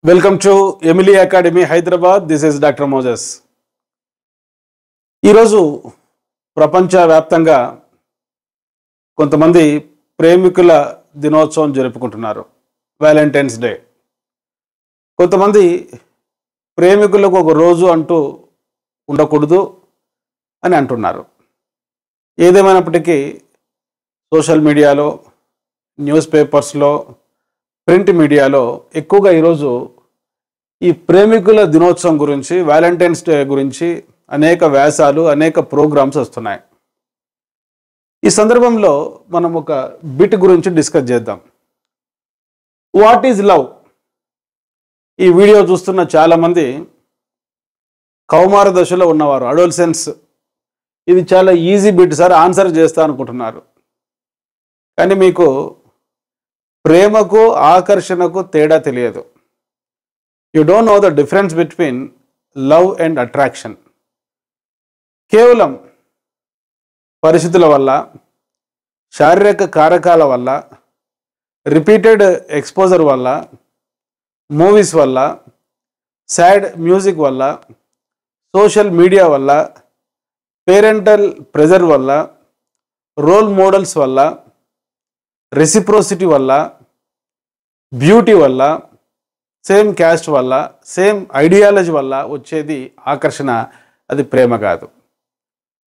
Welcome to Emily academy Hyderabad. This is doctor Moses. ఈరోజు ప్రపంచవ్యాప్తంగా కొంతమంది ప్రేమికుల దినోత్సవం జరుపుకుంటున్నారు, వ్యాలంటైన్స్ డే. కొంతమంది ప్రేమికులకు ఒక రోజు అంటూ ఉండకూడదు అని అంటున్నారు. ఏదేమైనప్పటికీ సోషల్ మీడియాలో, న్యూస్ పేపర్స్లో, ప్రింట్ మీడియాలో ఎక్కువగా ఈరోజు ఈ ప్రేమికుల దినోత్సవం గురించి, వ్యాలంటైన్స్ డే గురించి అనేక వ్యాసాలు, అనేక ప్రోగ్రామ్స్ వస్తున్నాయి. ఈ సందర్భంలో మనం ఒక బిట్ గురించి డిస్కస్ చేద్దాం. What is love? ఈ వీడియో చూస్తున్న చాలామంది కౌమార దశలో ఉన్నవారు, అడోల్సెన్స్. ఇది చాలా ఈజీ బిట్ సార్, ఆన్సర్ చేస్తా అనుకుంటున్నారు. కానీ మీకు ప్రేమకు, ఆకర్షణకు తేడా తెలియదు. You don't know the difference between love and attraction. కేవలం పరిస్థితుల వల్ల, శారీరక కారకాల వల్ల, రిపీటెడ్ ఎక్స్పోజర్ వల్ల, మూవీస్ వల్ల, సాడ్ మ్యూజిక్ వల్ల, సోషల్ మీడియా వల్ల, పేరెంటల్ ప్రెజర్ వల్ల, రోల్ మోడల్స్ వల్ల, రెసిప్రోసిటీ వల్ల, బ్యూటీ వల్ల, సేమ్ క్యాస్ట్ వల్ల, సేమ్ ఐడియాలజీ వల్ల వచ్చేది ఆకర్షణ. అది ప్రేమ కాదు.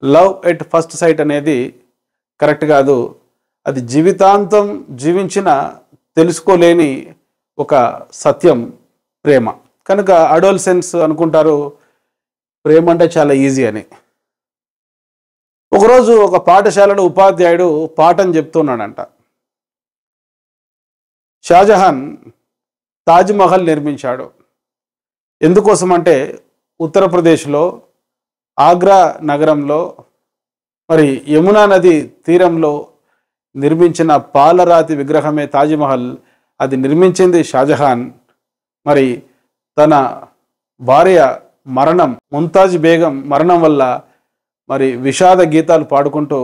లవ్ ఎట్ ఫస్ట్ సైట్ అనేది కరెక్ట్ కాదు. అది జీవితాంతం జీవించిన తెలుసుకోలేని ఒక సత్యం ప్రేమ. కనుక అడోల్సెన్స్ అనుకుంటారు ప్రేమ అంటే చాలా ఈజీ అని. ఒకరోజు ఒక పాఠశాలలో ఉపాధ్యాయుడు పాఠం చెప్తున్నాడంట. షాజహాన్ తాజ్మహల్ నిర్మించాడు. ఎందుకోసం అంటే ఉత్తరప్రదేశ్లో ఆగ్రా నగరంలో మరి యమునా నది తీరంలో నిర్మించిన పాలరాతి విగ్రహమే తాజ్మహల్. అది నిర్మించింది షాజహాన్. మరి తన భార్య మరణం, ముంతాజ్ బేగం మరణం వల్ల మరి విషాద గీతాలు పాడుకుంటూ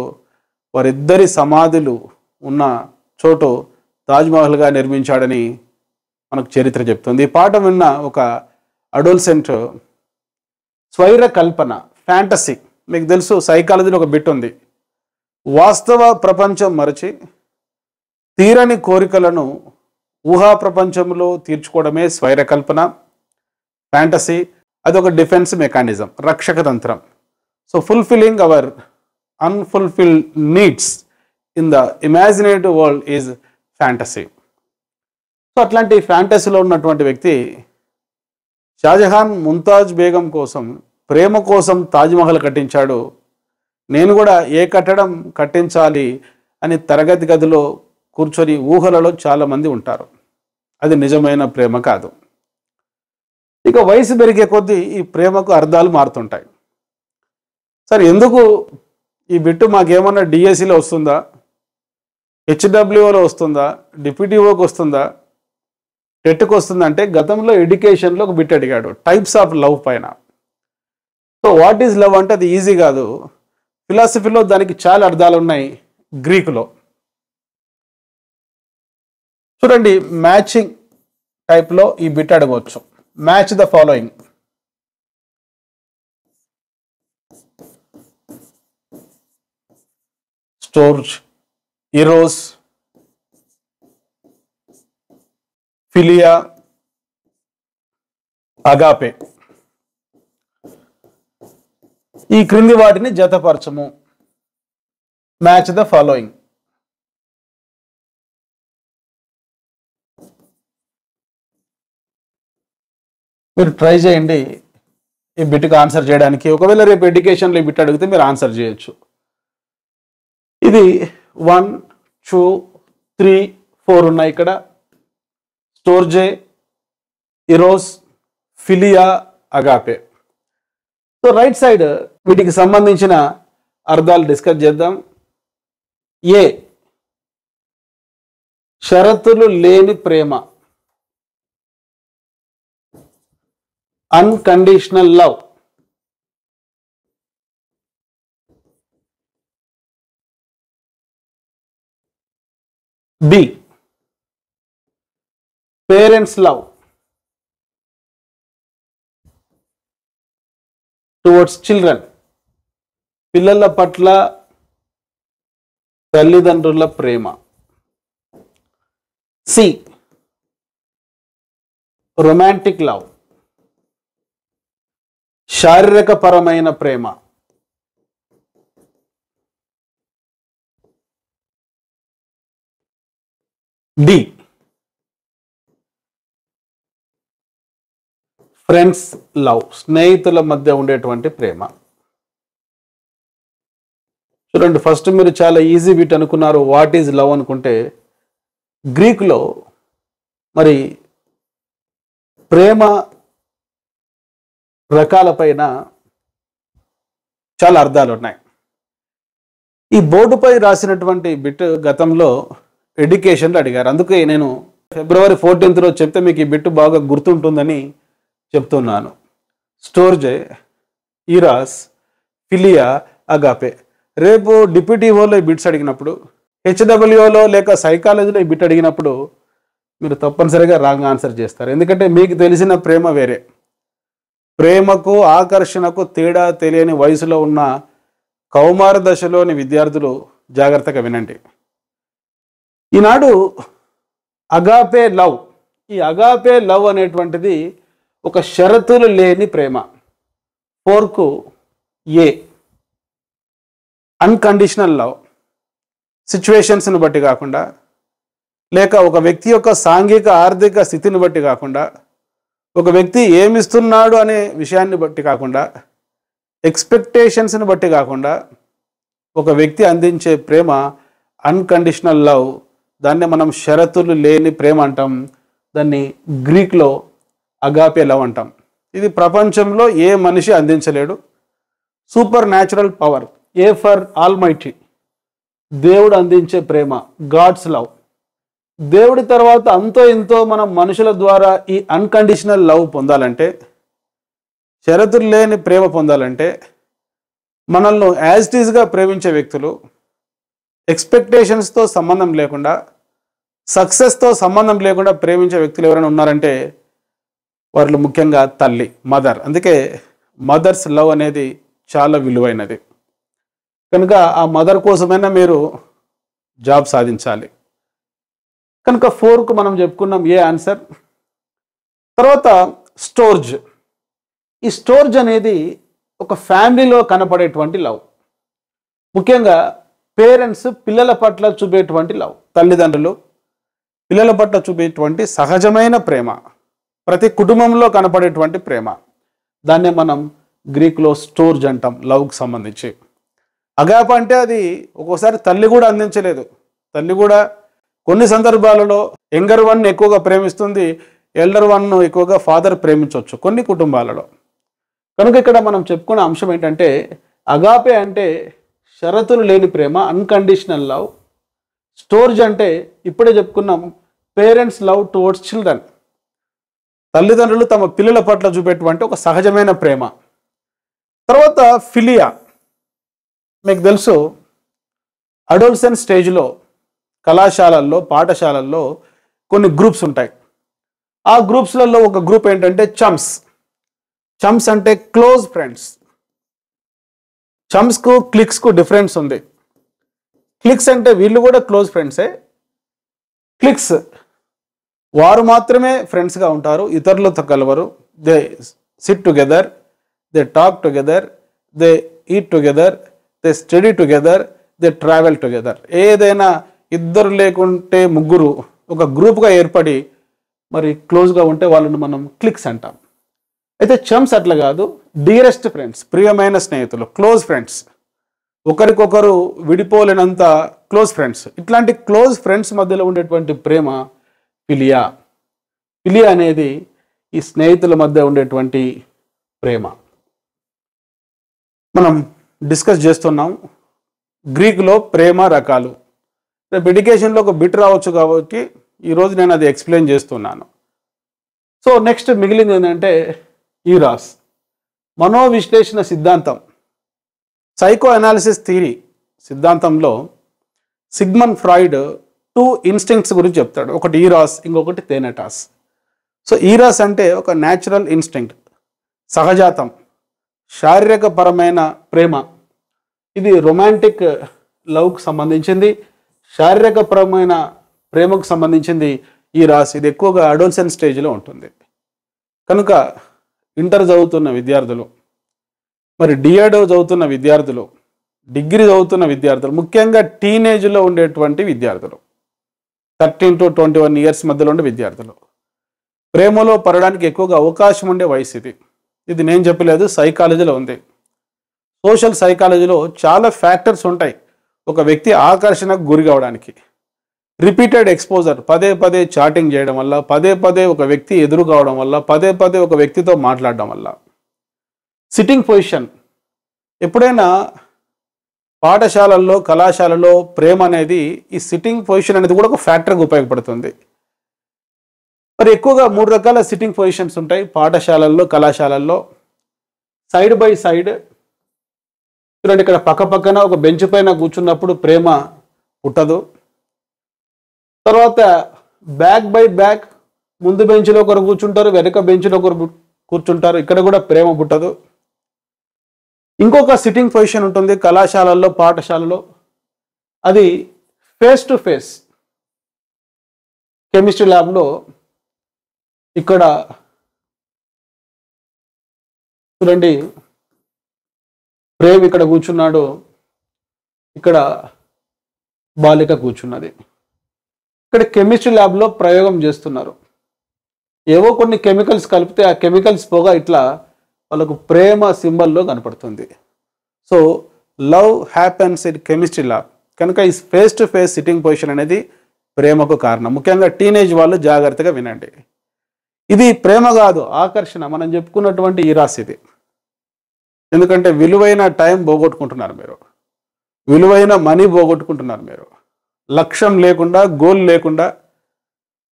వారిద్దరి సమాధులు ఉన్న చోటు తాజ్మహల్గా నిర్మించాడని మనకు చరిత్ర చెప్తుంది. ఈ పాఠం విన్న ఒక అడోల్సెంట్ స్వైర కల్పన, ఫ్యాంటసీ, మీకు తెలుసు సైకాలజీలో ఒక బిట్ ఉంది. వాస్తవ ప్రపంచం మరచి తీరని కోరికలను ఊహా ప్రపంచంలో తీర్చుకోవడమే స్వైర కల్పన, ఫ్యాంటసీ. అదొక డిఫెన్స్ మెకానిజం, రక్షక తంత్రం. So fulfilling our unfulfilled needs in the imaginative world is fantasy. So అట్లాంటి ఫ్యాంటసీలో ఉన్నటువంటి వ్యక్తి షాజహాన్ ముంతాజ్ బేగం కోసం, ప్రేమ కోసం తాజ్మహల్ కట్టించాడు. నేను కూడా ఏ కట్టడం కట్టించాలి అని తరగతి గదిలో కూర్చొని ఊహలలో చాలామంది ఉంటారు. అది నిజమైన ప్రేమ కాదు. ఇక వయసు పెరిగే కొద్దీ ఈ ప్రేమకు అర్థాలు మారుతుంటాయి. సరే, ఎందుకు ఈ బిట్టు మాకేమన్నా డిఎస్సిలో వస్తుందా, హెచ్డబ్ల్యూఓలో వస్తుందా, డిప్యూటీఓకి వస్తుందా, టెట్కి వస్తుందంటే గతంలో ఎడ్యుకేషన్లో ఒక బిట్ అడిగాడు టైప్స్ ఆఫ్ లవ్ పైన. సో వాట్ ఈజ్ లవ్ అంటే అది ఈజీ కాదు. ఫిలాసఫీలో దానికి చాలా అర్థాలు ఉన్నాయి, గ్రీకులో. చూడండి, మ్యాచింగ్ టైప్లో ఈ బిట్ అడగవచ్చు. Match the following. Storge, eros, philia, agape. ఈ క్రింది వాటిని జతపరచము. Match the following. మీరు ట్రై చేయండి ఈ బిట్కి ఆన్సర్ చేయడానికి. ఒకవేళ రేపు ఎడ్యుకేషన్లో ఈ బిట్ అడిగితే మీరు ఆన్సర్ చేయొచ్చు. ఇది 1, 2, 3, 4 ఉన్నాయి ఇక్కడ. Storge, eros, philia, agape. So right side వీటికి సంబంధించిన అర్థాలు డిస్కస్ చేద్దాం. ఏ, షరతులు లేని ప్రేమ, unconditional love. B, parents love. Towards children, పిల్లల పట్ల తల్లిదండ్రుల ప్రేమ. సి, రొమాంటిక్ లవ్, శారీరకపరమైన ప్రేమ. డి, ఫ్రెండ్స్ లవ్, స్నేహితుల మధ్య ఉండేటువంటి ప్రేమ. చూడండి, ఫస్ట్ మీరు చాలా ఈజీ బిట్ అనుకున్నారు, వాట్ ఈజ్ లవ్ అనుకుంటే, గ్రీకులో మరి ప్రేమ రకాలపైన చాలా అర్థాలు ఉన్నాయి. ఈ బోర్డుపై రాసినటువంటి బిట్ గతంలో ఎడ్యుకేషన్లో అడిగారు, అందుకే నేను February 14th చెప్తే మీకు ఈ బిట్ బాగా గుర్తుంటుందని చెప్తున్నాను. స్టోర్జే, ఈరాస్, ఫిలియా, అగాపే. రేపు డిప్యూటీఓలో ఈ బిట్స్ అడిగినప్పుడు, హెచ్డబ్ల్యూలో లేక సైకాలజీలో ఈ బిట్ అడిగినప్పుడు మీరు తప్పనిసరిగా రాంగ్ ఆన్సర్ చేస్తారు. ఎందుకంటే మీకు తెలిసిన ప్రేమ వేరే. ప్రేమకు ఆకర్షణకు తేడా తెలియని వయసులో ఉన్న కౌమార దశలోని విద్యార్థులు జాగ్రత్తగా వినండి. ఈనాడు అగాపే లవ్, ఈ అగాపే లవ్ అనేటువంటిది ఒక షరతులు లేని ప్రేమ. 4కు ఏ, అన్కండిషనల్ లవ్, సిచ్యువేషన్స్ని బట్టి కాకుండా, లేక ఒక వ్యక్తి యొక్క సాంఘిక ఆర్థిక స్థితిని బట్టి కాకుండా, ఒక వ్యక్తి ఏమిస్తున్నాడు అనే విషయాన్ని బట్టి కాకుండా, ఎక్స్పెక్టేషన్స్ని బట్టి కాకుండా ఒక వ్యక్తి అందించే ప్రేమ అన్కండిషనల్ లవ్. దాన్ని మనం షరతులు లేని ప్రేమ అంటాం. దాన్ని గ్రీక్లో అగాపే లవ్ అంటాం. ఇది ప్రపంచంలో ఏ మనిషి అందించలేడు. Super natural power, A for almighty, దేవుడు అందించే ప్రేమ, గాడ్స్ లవ్. దేవుడి తర్వాత అంతో ఇంతో మనం మనుషుల ద్వారా ఈ అన్కండిషనల్ లవ్ పొందాలంటే, షరతులు లేని ప్రేమ పొందాలంటే, మనల్ని యాజ్ ఇట్ ఈజ్గా ప్రేమించే వ్యక్తులు, ఎక్స్పెక్టేషన్స్తో సంబంధం లేకుండా, సక్సెస్తో సంబంధం లేకుండా ప్రేమించే వ్యక్తులు ఎవరైనా ఉన్నారంటే వాళ్ళు ముఖ్యంగా తల్లి, మదర్. అందుకే మదర్స్ లవ్ అనేది చాలా విలువైనది. కనుక ఆ మదర్ కోసమైనా మీరు జాబ్ సాధించాలి. కనుక 4కు మనం చెప్పుకున్నాం ఏ ఆన్సర్. తర్వాత స్టోర్జ్. ఈ స్టోర్జ్ అనేది ఒక ఫ్యామిలీలో కనపడేటువంటి లవ్. ముఖ్యంగా పేరెంట్స్ పిల్లల పట్ల చూపేటువంటి లవ్, తల్లిదండ్రులు పిల్లల పట్ల చూపేటువంటి సహజమైన ప్రేమ, ప్రతి కుటుంబంలో కనపడేటువంటి ప్రేమ. దాన్నే మనం గ్రీక్లో స్టోర్జ్ అంటాం లవ్కి సంబంధించి. అగాప అంటే అది ఒక్కోసారి తల్లి కూడా అందించలేదు. తల్లి కూడా కొన్ని సందర్భాలలో యంగర్ వన్ ఎక్కువగా ప్రేమిస్తుంది, ఎల్డర్ వన్ ఎక్కువగా ఫాదర్ ప్రేమించవచ్చు కొన్ని కుటుంబాలలో. కనుక ఇక్కడ మనం చెప్పుకున్న అంశం ఏంటంటే, అగాపే అంటే షరతులు లేని ప్రేమ, అన్కండిషనల్ లవ్. స్టోర్జ్ అంటే ఇప్పుడే చెప్పుకున్నాం, పేరెంట్స్ లవ్ టువర్డ్స్ చిల్డ్రన్, తల్లిదండ్రులు తమ పిల్లల పట్ల చూపేటువంటి ఒక సహజమైన ప్రేమ. తర్వాత ఫిలియా. మీకు తెలుసు, అడోల్సెన్స్ స్టేజ్లో కళాశాలల్లో, పాఠశాలల్లో కొన్ని గ్రూప్స్ ఉంటాయి. ఆ గ్రూప్స్లలో ఒక గ్రూప్ ఏంటంటే చమ్స్. చమ్స్ అంటే క్లోజ్ ఫ్రెండ్స్. చమ్స్కు క్లిక్స్కు డిఫరెన్స్ ఉంది. క్లిక్స్ అంటే వీళ్ళు కూడా క్లోజ్ ఫ్రెండ్సే. క్లిక్స్ వారు మాత్రమే ఫ్రెండ్స్గా ఉంటారు, ఇతరులతో కలవరు. They sit together, they talk together, they eat together, they study together, they travel together. ఏదైనా ఇద్దరు లేకుంటే ముగ్గురు ఒక గ్రూప్గా ఏర్పడి మరి క్లోజ్గా ఉంటే వాళ్ళని మనం క్లిక్స్ అంటాం. అయితే చమ్స్ అట్లా కాదు, డియరెస్ట్ ఫ్రెండ్స్, ప్రియమైన స్నేహితులు, క్లోజ్ ఫ్రెండ్స్, ఒకరికొకరు విడిపోలేనంత క్లోజ్ ఫ్రెండ్స్. ఇట్లాంటి క్లోజ్ ఫ్రెండ్స్ మధ్యలో ఉండేటువంటి ప్రేమ ఫిలియా. ఫిలియా అనేది ఈ స్నేహితుల మధ్య ఉండేటువంటి ప్రేమ. మనం డిస్కస్ చేస్తున్నాం గ్రీకులో ప్రేమ రకాలు. రేపు ఎడ్యుకేషన్లో ఒక బిట్ రావచ్చు కాబట్టి ఈరోజు నేను అది ఎక్స్ప్లెయిన్ చేస్తున్నాను. సో నెక్స్ట్ మిగిలింది ఏంటంటే ఈరాస్, మనోవిశ్లేషణ సిద్ధాంతం. సైకో అనాలిసిస్ థియరీ సిద్ధాంతంలో సిగ్మండ్ ఫ్రాయిడ్ 2 ఇన్స్టింక్ట్స్ గురించి చెప్తాడు. ఒకటి ఈరాస్, ఇంకొకటి థేనటాస్. సో ఈరాస్ అంటే ఒక న్యాచురల్ ఇన్స్టింక్ట్, సహజాతం, శారీరకపరమైన ప్రేమ, ఇది రొమాంటిక్ లవ్కు సంబంధించింది, శారీరకపరమైన ప్రేమకు సంబంధించింది ఈ రాశి. ఇది ఎక్కువగా అడోల్సెంట్ స్టేజ్లో ఉంటుంది. కనుక ఇంటర్ చదువుతున్న విద్యార్థులు, మరి డిఎడ్ చదువుతున్న విద్యార్థులు, డిగ్రీ చదువుతున్న విద్యార్థులు, ముఖ్యంగా టీనేజ్లో ఉండేటువంటి విద్యార్థులు, 13 to 21 ఇయర్స్ మధ్యలో ఉండే విద్యార్థులు ప్రేమలో పడడానికి ఎక్కువగా అవకాశం ఉండే వయసు ఇది. ఇది నేను చెప్పలేదు, సైకాలజీలో ఉంది. సోషల్ సైకాలజీలో చాలా ఫ్యాక్టర్స్ ఉంటాయి ఒక వ్యక్తి ఆకర్షణకు గురి కావడానికి. రిపీటెడ్ ఎక్స్పోజర్, పదే పదే చాటింగ్ చేయడం వల్ల, పదే పదే ఒక వ్యక్తి ఎదురు కావడం వల్ల, పదే పదే ఒక వ్యక్తితో మాట్లాడడం వల్ల. సిట్టింగ్ పొజిషన్, ఎప్పుడైనా పాఠశాలల్లో కళాశాలలో ప్రేమ అనేది, ఈ సిట్టింగ్ పొజిషన్ అనేది కూడా ఒక ఫ్యాక్టర్గా ఉపయోగపడుతుంది. మరి ఎక్కువగా 3 రకాల సిట్టింగ్ పొజిషన్స్ ఉంటాయి పాఠశాలల్లో కళాశాలల్లో. సైడ్ బై సైడ్, చూడండి ఇక్కడ పక్క పక్కన ఒక బెంచ్ పైన కూర్చున్నప్పుడు ప్రేమ పుట్టదు. తర్వాత బ్యాక్ బై బ్యాక్, ముందు బెంచ్లో ఒకరు కూర్చుంటారు, వెనక బెంచ్లో ఒకరు కూర్చుంటారు, ఇక్కడ కూడా ప్రేమ పుట్టదు. ఇంకొక సిట్టింగ్ పొజిషన్ ఉంటుంది కళాశాలల్లో పాఠశాలలో, అది ఫేస్ టు ఫేస్. కెమిస్ట్రీ ల్యాబ్లో ఇక్కడ చూడండి, ప్రేమ్ ఇక్కడ కూర్చున్నాడు, ఇక్కడ బాలిక కూర్చున్నది. ఇక్కడ కెమిస్ట్రీ ల్యాబ్లో ప్రయోగం చేస్తున్నారు. ఏవో కొన్ని కెమికల్స్ కలిపితే ఆ కెమికల్స్ పోగా ఇట్లా వాళ్ళకు ప్రేమ సింబల్లో కనపడుతుంది. So love happens in chemistry lab. కనుక ఈ face to face sitting position అనేది ప్రేమకు కారణం. ముఖ్యంగా టీనేజ్ వాళ్ళు జాగ్రత్తగా వినండి. ఇది ప్రేమ కాదు, ఆకర్షణ. మనం చెప్పుకున్నటువంటి ఈ రాశి ఇది. ఎందుకంటే విలువైన టైం పోగొట్టుకుంటున్నారు మీరు, విలువైన మనీ పోగొట్టుకుంటున్నారు మీరు. లక్ష్యం లేకుండా, గోల్ లేకుండా,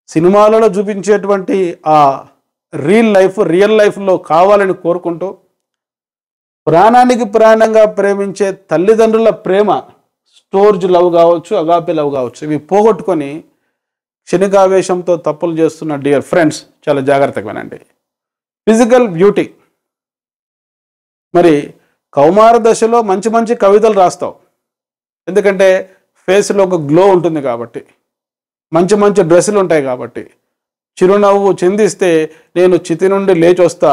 సినిమాలలో చూపించేటువంటి ఆ రియల్ లైఫ్లో కావాలని కోరుకుంటూ, ప్రాణానికి ప్రాణంగా ప్రేమించే తల్లిదండ్రుల ప్రేమ, స్టోర్జ్ లవ్ కావచ్చు, అగాపే లవ్ కావచ్చు, ఇవి పోగొట్టుకొని క్షణికావేశంతో తప్పులు చేస్తున్న డియర్ ఫ్రెండ్స్ చాలా జాగ్రత్తగా వినండి. ఫిజికల్ బ్యూటీ, మరి కౌమార దశలో మంచి మంచి కవితలు రాస్తావు, ఎందుకంటే ఫేస్లో ఒక గ్లో ఉంటుంది కాబట్టి, మంచి మంచి డ్రెస్సులు ఉంటాయి కాబట్టి. చిరునవ్వు చిందిస్తే నేను చితి నుండి లేచొస్తా,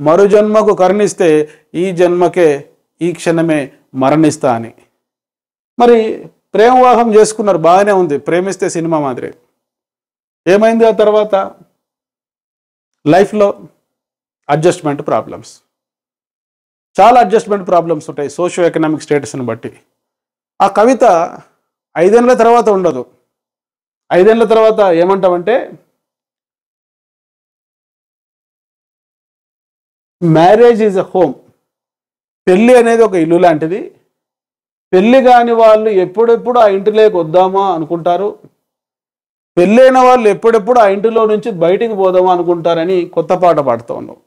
మరు జన్మకు కరుణిస్తే ఈ జన్మకే ఈ క్షణమే మరణిస్తా అని. మరి ప్రేమ వివాహం చేసుకున్నారు, బాగానే ఉంది, ప్రేమిస్తే సినిమా మాదిరి. ఏమైంది ఆ తర్వాత? లైఫ్లో అడ్జస్ట్మెంట్ ప్రాబ్లమ్స్, చాలా అడ్జస్ట్మెంట్ ప్రాబ్లమ్స్ ఉంటాయి సోషియో ఎకనామిక్ స్టేటస్ని బట్టి. ఆ కవిత 5 ఏళ్ళ తర్వాత ఉండదు. 5 ఏళ్ళ తర్వాత ఏమంటామంటే, మ్యారేజ్ ఈజ్ అ హోమ్. పెళ్ళి అనేది ఒక ఇల్లు లాంటిది. పెళ్ళి కాని వాళ్ళు ఎప్పుడెప్పుడు ఆ ఇంటిలోకి వద్దామా అనుకుంటారు, పెళ్ళైన వాళ్ళు ఎప్పుడెప్పుడు ఆ ఇంటిలో నుంచి బయటికి పోదామా అనుకుంటారని కొత్త పాట పాడుతూ ఉన్నాం.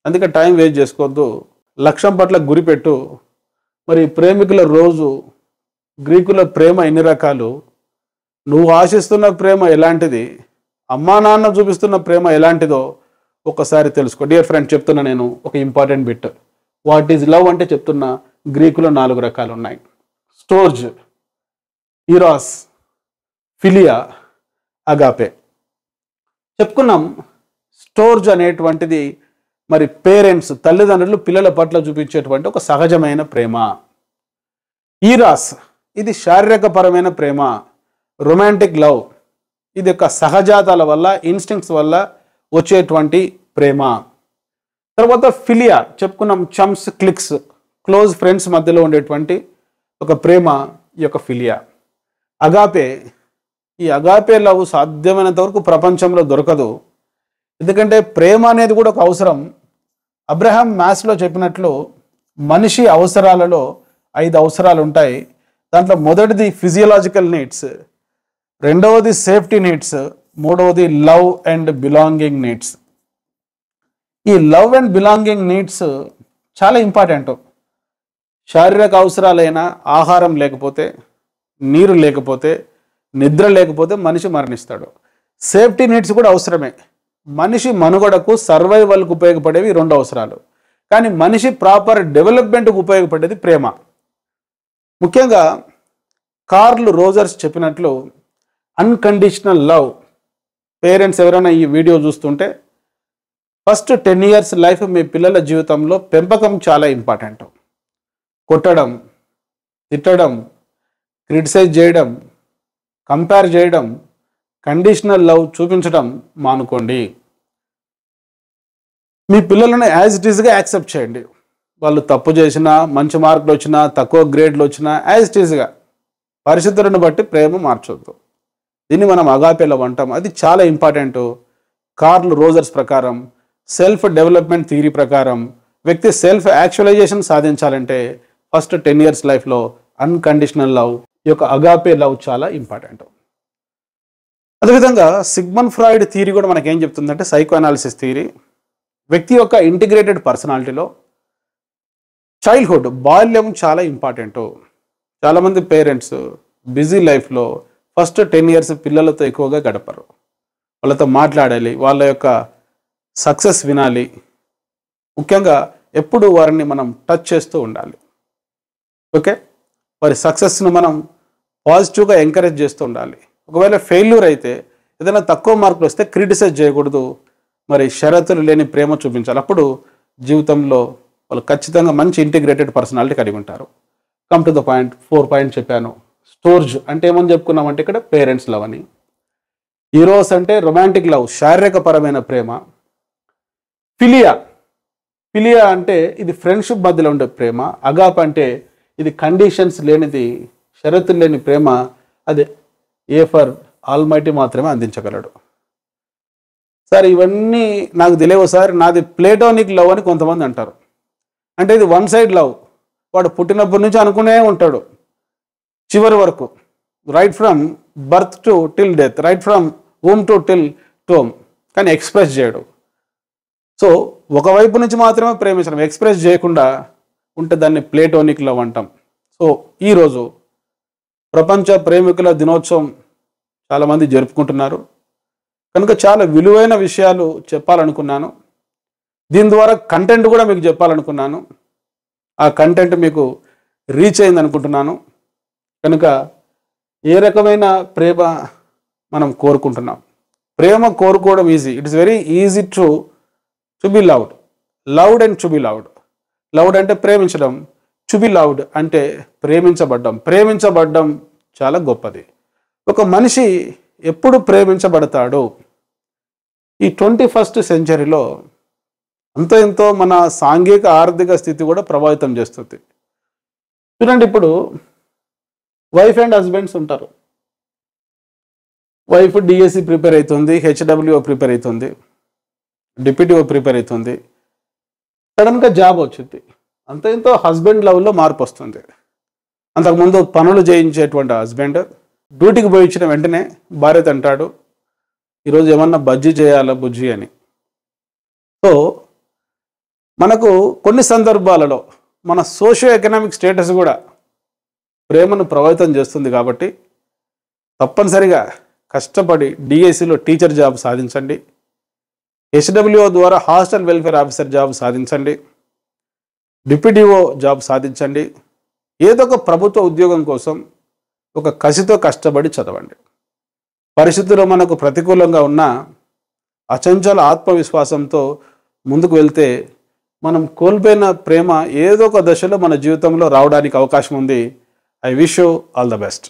అందుకే టైం వేస్ట్ చేసుకోవద్దు, లక్ష్యం పట్ల గురిపెట్టు. మరి ప్రేమికుల రోజు, గ్రీకుల ప్రేమ ఎన్ని రకాలు, నువ్వు ఆశిస్తున్న ప్రేమ ఎలాంటిది, అమ్మా నాన్న చూపిస్తున్న ప్రేమ ఎలాంటిదో ఒకసారి తెలుసుకో. డియర్ ఫ్రెండ్, చెప్తున్నా నేను ఒక important bit. What is love అంటే చెప్తున్నా, గ్రీకులో 4 రకాలు ఉన్నాయి. Storz, ఈరాస్, philia, agape. చెప్పుకున్నాం. స్టోర్జ్ అనేటువంటిది మరి పేరెంట్స్, తల్లిదండ్రులు పిల్లల పట్ల చూపించేటువంటి ఒక సహజమైన ప్రేమ. ఈరాస్, ఇది శారీరకపరమైన ప్రేమ, రొమాంటిక్ లవ్. ఇది ఒక సహజాతాల వల్ల, ఇన్స్టింక్ట్స్ వల్ల వచ్చేటువంటి ప్రేమ. తర్వాత ఫిలియా చెప్పుకున్నాం, చమ్స్, క్లిక్స్, క్లోజ్ ఫ్రెండ్స్ మధ్యలో ఉండేటువంటి ఒక ప్రేమ, ఈ యొక్క ఫిలియా. అగాపే, ఈ అగాపే లవ్ సాధ్యమైనంత వరకు ప్రపంచంలో దొరకదు. ఎందుకంటే ప్రేమ అనేది కూడా ఒక అవసరం. అబ్రహాం మ్యాథ్స్లో చెప్పినట్లు మనిషి అవసరాలలో 5 అవసరాలు ఉంటాయి. దాంట్లో మొదటిది ఫిజియలాజికల్ నీడ్స్, రెండవది సేఫ్టీ నీడ్స్, మూడవది లవ్ అండ్ బిలాంగింగ్ నీడ్స్. ఈ లవ్ అండ్ బిలాంగింగ్ నీడ్స్ చాలా ఇంపార్టెంట్. శారీరక అవసరాలైన ఆహారం లేకపోతే, నీరు లేకపోతే, నిద్ర లేకపోతే మనిషి మరణిస్తాడు. సేఫ్టీ నీడ్స్ కూడా అవసరమే. మనిషి మనుగడకు, సర్వైవల్కు ఉపయోగపడేవి 2 అవసరాలు. కానీ మనిషి ప్రాపర్ డెవలప్మెంట్కు ఉపయోగపడేది ప్రేమ. ముఖ్యంగా కార్ల్ రోజర్స్ చెప్పినట్లు అన్కండిషనల్ లవ్. పేరెంట్స్ ఎవరైనా ఈ వీడియో చూస్తుంటే ఫస్ట్ 10 years లైఫ్ మీ పిల్లల జీవితంలో పెంపకం చాలా ఇంపార్టెంట్. కొట్టడం, తిట్టడం, క్రిటిసైజ్ చేయడం, కంపేర్ చేయడం, కండిషనల్ లవ్ చూపించడం మానుకోండి. మీ పిల్లలను యాజ్ ఇట్ ఈస్గా యాక్సెప్ట్ చేయండి. వాళ్ళు తప్పు చేసినా, మంచి మార్కులు వచ్చినా, తక్కువ గ్రేడ్లు వచ్చినా యాజ్ ఇట్ ఈస్గా. పరిస్థితులను బట్టి ప్రేమ మార్చొద్దు. దీన్ని మనం అగాపే లవ్ అంటాం. అది చాలా ఇంపార్టెంట్. కార్ల్ రోజర్స్ ప్రకారం, సెల్ఫ్ డెవలప్మెంట్ థియరీ ప్రకారం వ్యక్తి సెల్ఫ్ యాక్చువలైజేషన్ సాధించాలంటే ఫస్ట్ 10 years లైఫ్లో అన్కండిషనల్ లవ్, ఈ యొక్క అగాపే లవ్ చాలా ఇంపార్టెంట్. అదేవిధంగా సిగ్మండ్ ఫ్రాయిడ్ థియరీ కూడా మనకేం చెప్తుందంటే, సైకో అనాలిసిస్ థియరీ, వ్యక్తి యొక్క ఇంటిగ్రేటెడ్ పర్సనాలిటీలో చైల్డ్హుడ్, బాల్యం చాలా ఇంపార్టెంట్. చాలామంది పేరెంట్స్ బిజీ లైఫ్లో ఫస్ట్ 10 years పిల్లలతో ఎక్కువగా గడపరు. వాళ్ళతో మాట్లాడాలి, వాళ్ళ యొక్క సక్సెస్ వినాలి. ముఖ్యంగా ఎప్పుడు వారిని మనం టచ్ చేస్తూ ఉండాలి. ఓకే, వారి సక్సెస్ను మనం పాజిటివ్గా ఎంకరేజ్ చేస్తూ ఉండాలి. ఒకవేళ ఫెయిల్యూర్ అయితే, ఏదైనా తక్కువ మార్కులు వస్తే క్రిటిసైజ్ చేయకూడదు. మరి షరతులు లేని ప్రేమ చూపించాలి. అప్పుడు జీవితంలో వాళ్ళు ఖచ్చితంగా మంచి ఇంటిగ్రేటెడ్ పర్సనాలిటీ కలిగి ఉంటారు. Come to the point. 4 point చెప్పాను. స్టోర్జ్ అంటే ఏమని చెప్పుకున్నామంటే ఇక్కడ పేరెంట్స్ లవ్ అని. ఈరోస్ అంటే రొమాంటిక్ లవ్, శారీరకపరమైన ప్రేమ. ఫిలియా అంటే ఇది ఫ్రెండ్షిప్ మధ్యలో ఉండే ప్రేమ. అగాప్ అంటే ఇది కండిషన్స్ లేనిది, షరతులు లేని ప్రేమ. అది ఏ ఫర్ ఆల్మైటీ మాత్రమే అందించగలడు. సార్ ఇవన్నీ నాకు తెలియవు సార్, నాది ప్లేటోనిక్ లవ్ అని కొంతమంది అంటారు. అంటే ఇది వన్ సైడ్ లవ్. వాడు పుట్టినప్పటి నుంచి అనుకునే ఉంటాడు చివరి వరకు, right from birth to till death, right from home to till tome, కానీ ఎక్స్ప్రెస్ చేయడు. సో ఒకవైపు నుంచి మాత్రమే ప్రేమించడం, ఎక్స్ప్రెస్ చేయకుండా ఉంటే దాన్ని ప్లేటోనిక్ లవ్ అంటాం. సో ఈరోజు ప్రపంచ ప్రేమికుల దినోత్సవం చాలామంది జరుపుకుంటున్నారు కనుక చాలా విలువైన విషయాలు చెప్పాలనుకున్నాను. దీని ద్వారా కంటెంట్ కూడా మీకు చెప్పాలనుకున్నాను. ఆ కంటెంట్ మీకు రీచ్ అయింది అనుకుంటున్నాను. కనుక ఏ రకమైన ప్రేమ మనం కోరుకుంటున్నాం? ప్రేమ కోరుకోవడం easy. It is very easy to be loved and to be loved. Loved అంటే ప్రేమించడం, టు బి లవ్డ్ అంటే ప్రేమించబడ్డం చాలా గొప్పది. ఒక మనిషి ఎప్పుడు ప్రేమించబడతాడు? ఈ 21st centuryలో అంతో ఎంతో మన సాంఘిక ఆర్థిక స్థితి కూడా ప్రభావితం చేస్తుంది. చూడండి, ఇప్పుడు వైఫ్ అండ్ హస్బెండ్స్ ఉంటారు. వైఫ్ డిఎస్సి ప్రిపేర్ అవుతుంది, హెచ్డబ్ల్యూఓ ప్రిపేర్ అవుతుంది, డిప్యూటీఓ ప్రిపేర్ అవుతుంది. సడన్గా జాబ్ వచ్చింది. అంత ఎంతో హస్బెండ్ లవ్లో మార్పు వస్తుంది. అంతకుముందు పనులు చేయించేటువంటి హస్బెండ్ డ్యూటీకి పోయి ఇచ్చిన వెంటనే భార్యతో అంటాడు, ఈరోజు ఏమన్నా బజ్జీ చేయాలా బుజ్జి అని. సో మనకు కొన్ని సందర్భాలలో మన సోషియో ఎకనామిక్ స్టేటస్ కూడా ప్రేమను ప్రభావితం చేస్తుంది. కాబట్టి తప్పనిసరిగా కష్టపడి డిఎస్సిలో టీచర్ జాబ్ సాధించండి, హెచ్డబ్ల్యూఓ ద్వారా హాస్టల్ వెల్ఫేర్ ఆఫీసర్ జాబ్ సాధించండి, డిప్యూటీఓ జాబ్ సాధించండి. ఏదో ఒక ప్రభుత్వ ఉద్యోగం కోసం ఒక కసితో కష్టపడి చదవండి. పరిస్థితులు మనకు ప్రతికూలంగా ఉన్న అచంచల ఆత్మవిశ్వాసంతో ముందుకు వెళ్తే మనం కోల్పోయిన ప్రేమ ఏదో ఒక దశలో మన జీవితంలో రావడానికి అవకాశం ఉంది. I wish you all the best.